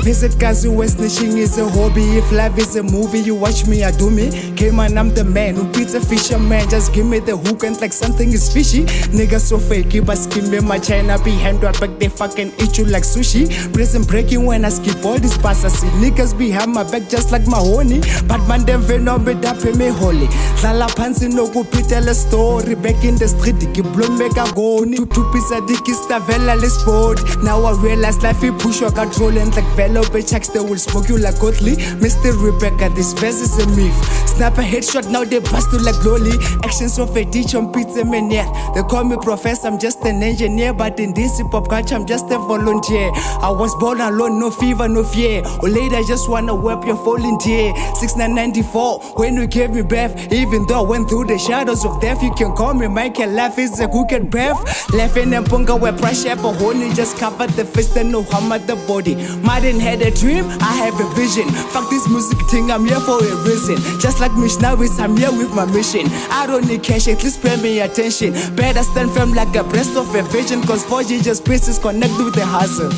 Visit Kazi where snitching is a hobby. If life is a movie, you watch me, I do me. Kaymaan, I'm the man who beats a fisherman. Just give me the hook and like something is fishy. Niggas so fake, keep us skimming my China behind your back, they fucking eat you like sushi. Prison breaking when I skip all these passes. See niggas behind my back just like my honey. But man, them venom me that pay me holy. Lala pansi no go tell a story. Back in the street, keep blow make a go. Two piece of dick is the vela let's sport. Now I realize life you push your control and like velo checks they will smoke you like Gotley. Mr. Rebecca, this verse is a myth. Snap a headshot, now they bust you like lolly. Actions of a ditch on pizza man, yeah. They call me professor, I'm just an engineer. But in this hip hop culture, I'm just a volunteer. I was born alone, no fever, no fear. Or later, I just wanna wipe your falling tear. 6994, when you gave me breath. Even though I went through the shadows of death, you can call me Michael. Life is a crooked breath. Laughing and punga where pressure, but honey just covered the face and no harm at the body. Martin had a dream, I have a vision. Fuck this music thing, I'm here for a reason. Just like missionaries, I'm here with my mission. I don't need cash, at least pay me attention. Better stand firm like a breast of a vision, cause 4G just pieces connect with the hustle.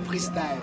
Freestyle.